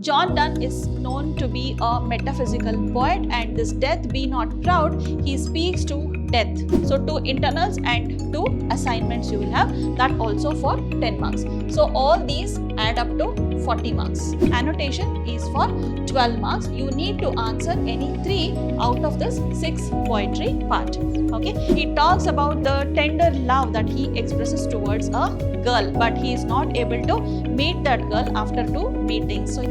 John Donne is known to be a metaphysical poet, and this death be not proud, he speaks to death. So 2 internals and 2 assignments you will have, that also for 10 marks. So all these add up to 40 marks. Annotation is for 12 marks. You need to answer any 3 out of this 6 poetry part. Okay, he talks about the tender love that he expresses towards a girl, but he is not able to meet that girl after 2 meetings. So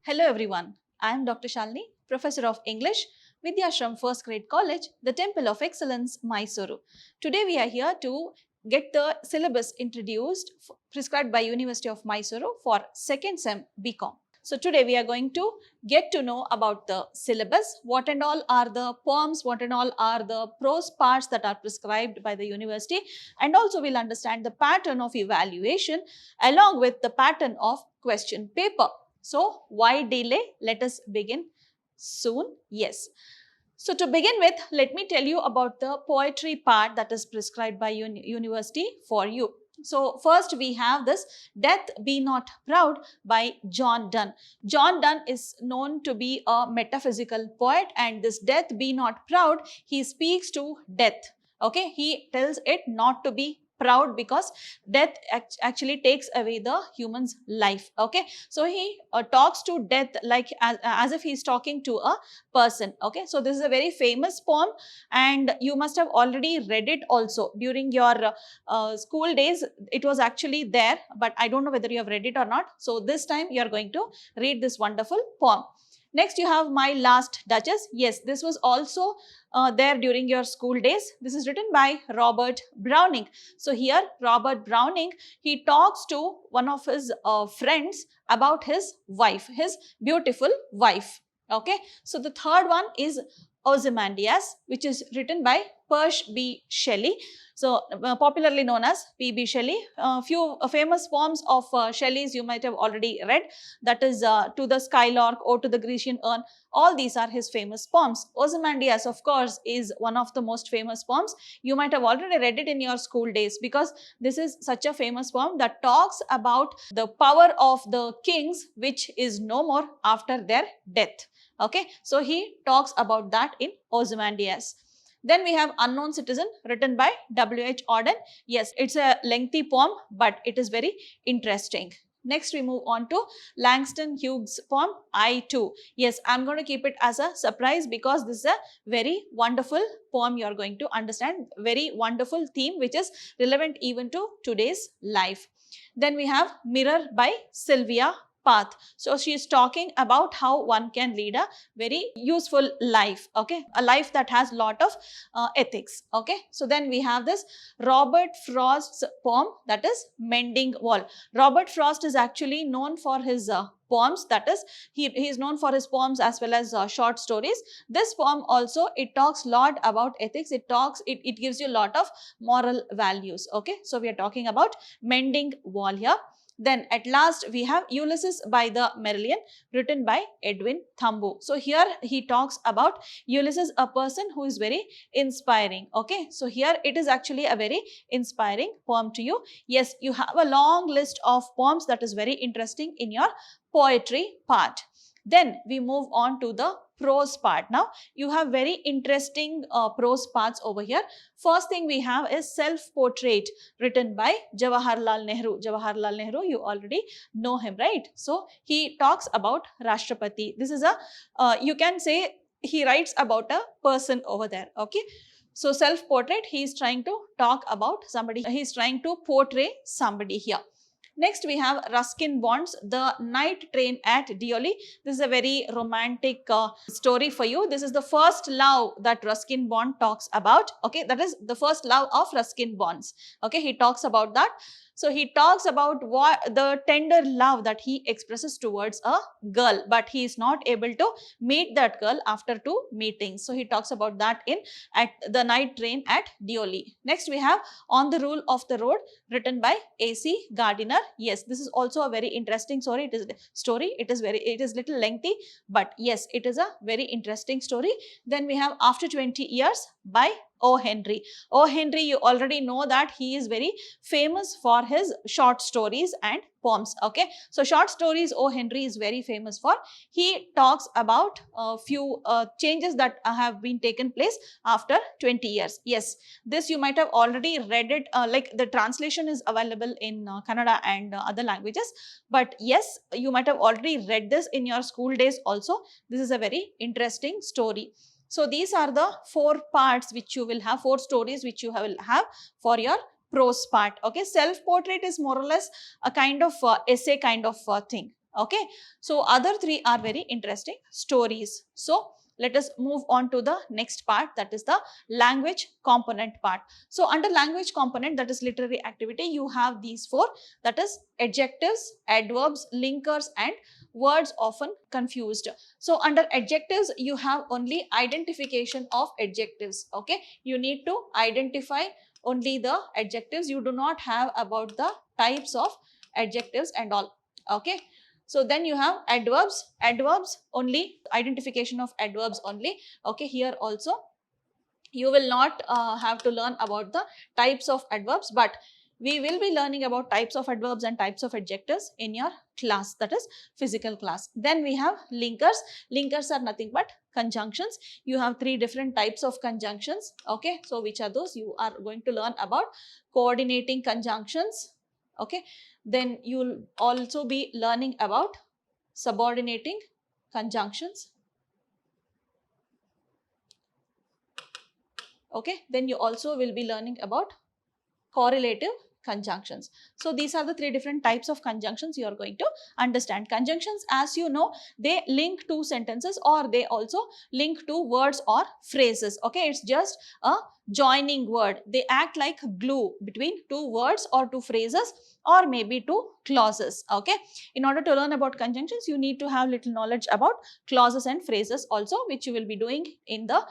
hello everyone, I am Dr. Shalini, Professor of English, Vidhyaashram First Grade College, the Temple of Excellence, MYSURU. Today we are here to get the syllabus introduced prescribed by University of Mysuru for 2nd Sem BCom. So today we are going to get to know about the syllabus, what and all are the poems, what and all are the prose parts that are prescribed by the university, and also we'll understand the pattern of evaluation along with the pattern of question paper. So why delay? Let us begin soon. Yes. So to begin with, let me tell you about the poetry part that is prescribed by university for you. So first we have this Death Be Not Proud by John Donne. John Donne is known to be a metaphysical poet, and this Death Be Not Proud, he speaks to death. Okay, he tells it not to be proud because death actually takes away the human's life. Okay, so he talks to death like as if he's talking to a person. Okay, so this is a very famous poem and you must have already read it also during your school days. It was actually there, but I don't know whether you have read it or not. So this time you are going to read this wonderful poem. Next, you have My Last Duchess. Yes, this was also there during your school days. This is written by Robert Browning. So here, Robert Browning, he talks to one of his friends about his wife, his beautiful wife. Okay, so the third one is Ozymandias, which is written by Percy B. Shelley. So popularly known as P.B. Shelley. Few famous poems of Shelley's you might have already read. That is To the Skylark, Ode to the Grecian Urn. All these are his famous poems. Ozymandias, of course, is one of the most famous poems. You might have already read it in your school days because this is such a famous poem that talks about the power of the kings which is no more after their death. Okay, so he talks about that in Ozymandias. Then we have Unknown Citizen, written by W.H. Auden. Yes, it's a lengthy poem, but it is very interesting. Next, we move on to Langston Hughes' poem, I Too. Yes, I'm going to keep it as a surprise because this is a very wonderful poem you are going to understand. Very wonderful theme which is relevant even to today's life. Then we have Mirror by Sylvia Path. So she is talking about how one can lead a very useful life. Okay, a life that has lot of ethics. Okay, so then we have this Robert Frost's poem, that is Mending Wall. Robert Frost is actually known for his poems, that is he is known for his poems as well as short stories. This poem also, it talks lot about ethics. It gives you a lot of moral values. Okay, so we are talking about Mending Wall here. Then at last we have Ulysses by the Marillion, written by Edwin Thumboo. So here he talks about Ulysses, a person who is very inspiring. Okay, so here it is actually a very inspiring poem to you. Yes, you have a long list of poems that is very interesting in your poetry part. Then we move on to the prose part. Now you have very interesting prose parts over here. First thing we have is Self-Portrait, written by Jawaharlal Nehru. Jawaharlal Nehru, you already know him, right? So he talks about Rashtrapati. This is a you can say he writes about a person over there. Okay, so self-portrait, he is trying to talk about somebody. He is trying to portray somebody here. Next, we have Ruskin Bond's The Night Train at Deoley. This is a very romantic story for you. This is the first love that Ruskin Bond talks about. Okay, that is the first love of Ruskin Bond's. Okay, he talks about that. So he talks about what the tender love that he expresses towards a girl, but he is not able to meet that girl after 2 meetings. So he talks about that in At the Night Train at Deoley. Next, we have On the Rule of the Road, written by A.C. Gardiner. Yes, this is also a very interesting story. It is little lengthy, but yes, it is a very interesting story. Then we have After 20 Years by O. Henry. O. Henry, you already know that he is very famous for his short stories and poems. Okay, so short stories O. Henry is very famous for. He talks about a few changes that have been taken place after 20 years. Yes, this you might have already read it, like the translation is available in Kannada and other languages. But yes, you might have already read this in your school days also. This is a very interesting story. So these are the 4 parts which you will have, 4 stories which you will have for your prose part. Okay, self-portrait is more or less a kind of essay kind of thing. Okay, so other 3 are very interesting stories. So let us move on to the next part, that is the language component part. So under language component, that is literary activity, you have these 4, that is adjectives, adverbs, linkers and words often confused. So under adjectives, you have only identification of adjectives. Okay, you need to identify only the adjectives. You do not have about the types of adjectives and all. Okay, so then you have adverbs. Adverbs only, identification of adverbs only. Okay, here also you will not have to learn about the types of adverbs, but we will be learning about types of adverbs and types of adjectives in your class, that is physical class. Then we have linkers. Linkers are nothing but conjunctions. You have 3 different types of conjunctions. Okay, so which are those? You are going to learn about coordinating conjunctions. Okay, then you will also be learning about subordinating conjunctions. Okay, then you also will be learning about correlative conjunctions. So these are the 3 different types of conjunctions you are going to understand. Conjunctions, as you know, they link to sentences or they also link to words or phrases. Okay, it's just a joining word. They act like glue between 2 words or 2 phrases or maybe 2 clauses. Okay, in order to learn about conjunctions, you need to have little knowledge about clauses and phrases also, which you will be doing in the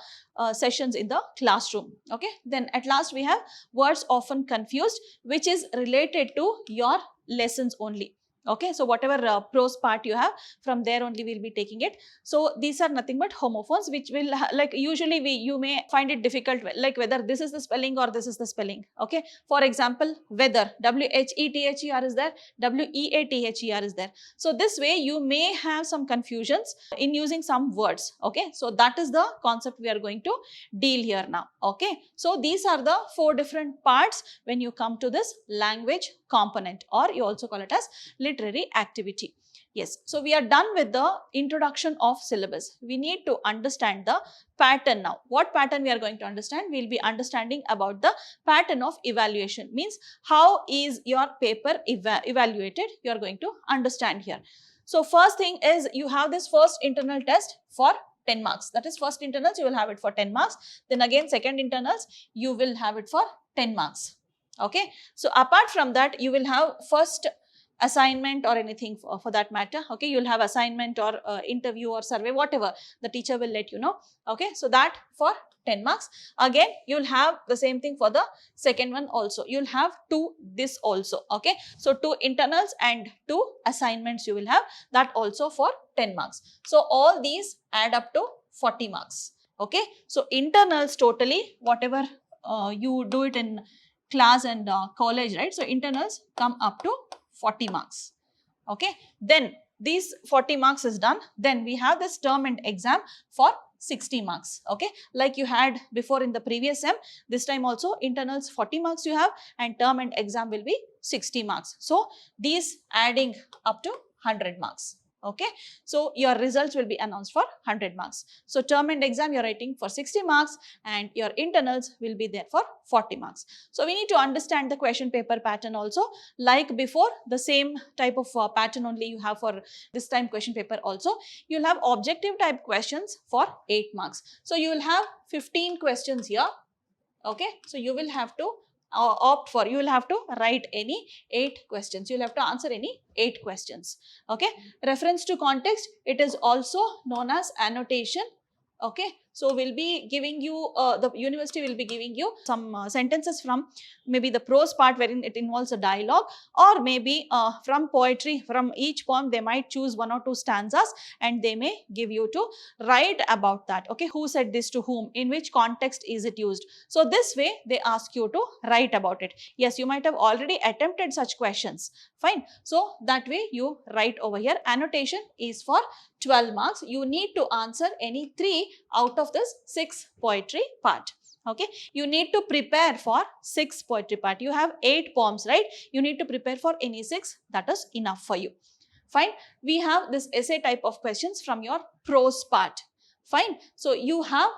sessions in the classroom. Okay, then at last we have words often confused, which is related to your lessons only. Okay, so whatever prose part you have, from there only we'll be taking it. So these are nothing but homophones, which will like usually you may find it difficult, like whether this is the spelling or this is the spelling. Okay, for example, weather, WHETHER is there, WEATHER is there. So this way you may have some confusions in using some words. Okay, so that is the concept we are going to deal here now. Okay, so these are the 4 different parts when you come to this language component, or you also call it as literary activity. Yes, so we are done with the introduction of syllabus. We need to understand the pattern now. What pattern we are going to understand? We will be understanding about the pattern of evaluation. Means how is your paper evaluated? You are going to understand here. So first thing is, you have this first internal test for 10 marks. That is first internals, you will have it for 10 marks. Then again second internals, you will have it for 10 marks. Okay, so apart from that, you will have first assignment or anything for that matter. Okay, you will have assignment or interview or survey, whatever the teacher will let you know. Okay, so that for 10 marks. Again, you will have the same thing for the second one also. You will have 2 this also. Okay, so 2 internals and 2 assignments you will have, that also for 10 marks. So all these add up to 40 marks. Okay, so internals totally, whatever you do it in class and college, right? So internals come up to 40 marks. Okay, then these 40 marks is done. Then we have this term and exam for 60 marks. Okay, like you had before in the previous sem, this time also internals 40 marks you have and term and exam will be 60 marks. So these adding up to 100 marks. Okay, so your results will be announced for 100 marks. So term and exam you are writing for 60 marks and your internals will be there for 40 marks. So we need to understand the question paper pattern also. Like before, the same type of pattern only you have for this time question paper also. You will have objective type questions for 8 marks. So you will have 15 questions here. Okay, so you will have to opt for, you will have to write any 8 questions. You will have to answer any 8 questions. Okay, reference to context, it is also known as annotation. Okay, So we'll be giving you, the university will be giving you some sentences from maybe the prose part wherein it involves a dialogue, or maybe from poetry, from each poem they might choose 1 or 2 stanzas and they may give you to write about that. Okay, who said this to whom, in which context is it used. So this way they ask you to write about it. Yes, you might have already attempted such questions. Fine. So that way you write over here. Annotation is for 12 marks. You need to answer any 3 out of this 6 poetry part. Okay, you need to prepare for 6 poetry part. You have 8 poems, right? You need to prepare for any 6. That is enough for you. Fine. We have this essay type of questions from your prose part. Fine. So you have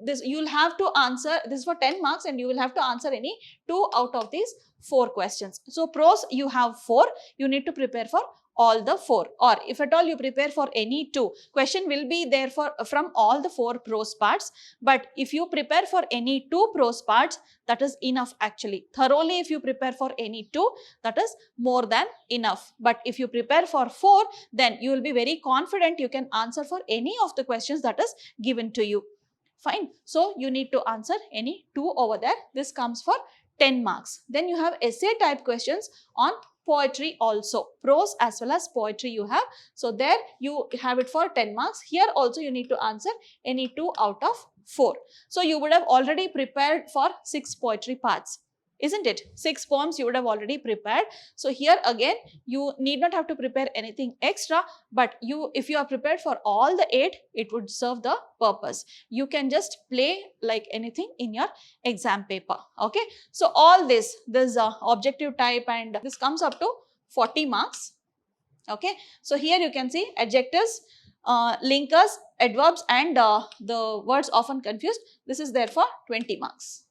this, you will have to answer this for 10 marks and you will have to answer any 2 out of these 4 questions. So prose you have 4, you need to prepare for all the 4, or if at all you prepare for any 2, question will be there for from all the 4 prose parts. But if you prepare for any 2 prose parts, that is enough actually. Thoroughly if you prepare for any 2, that is more than enough. But if you prepare for 4, then you will be very confident you can answer for any of the questions that is given to you. Fine. So you need to answer any 2 over there. This comes for 10 marks. Then you have essay type questions on poetry also, prose as well as poetry you have. So there you have it for 10 marks. Here also you need to answer any 2 out of 4. So you would have already prepared for 6 poetry parts, isn't it? 6 poems you would have already prepared. So here again you need not have to prepare anything extra, but if you are prepared for all the 8, it would serve the purpose. You can just play like anything in your exam paper. Okay, so all this objective type, and this comes up to 40 marks. Okay, so here you can see adjectives, linkers, adverbs, and the words often confused. This is there for 20 marks.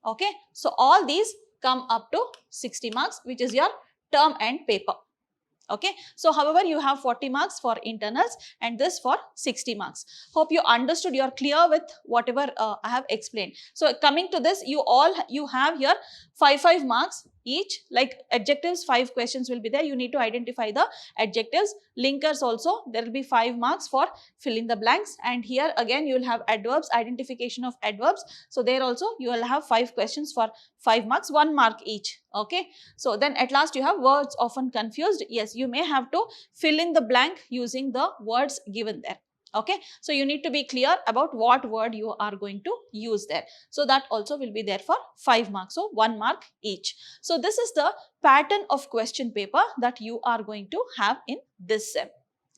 Okay, so all these come up to 60 marks, which is your term and paper. Okay, so however you have 40 marks for internals and this for 60 marks. Hope you understood, you are clear with whatever I have explained. So coming to this, you have here 5 marks each, like adjectives 5 questions will be there. You need to identify the adjectives. Linkers also there will be 5 marks for fill in the blanks, and here again you will have adverbs, identification of adverbs. So there also you will have 5 questions for 5 marks, 1 mark each. Okay, so then at last you have words often confused. Yes, you may have to fill in the blank using the words given there. Okay, so you need to be clear about what word you are going to use there. So that also will be there for 5 marks, so 1 mark each. So this is the pattern of question paper that you are going to have in this sem.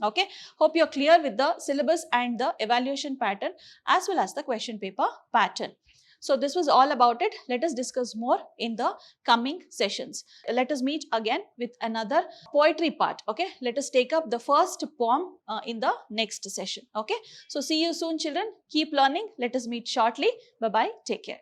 Okay, hope you are clear with the syllabus and the evaluation pattern as well as the question paper pattern. So this was all about it. Let us discuss more in the coming sessions. Let us meet again with another poetry part. Okay, let us take up the first poem in the next session. Okay, so see you soon children. Keep learning. Let us meet shortly. Bye bye. Take care.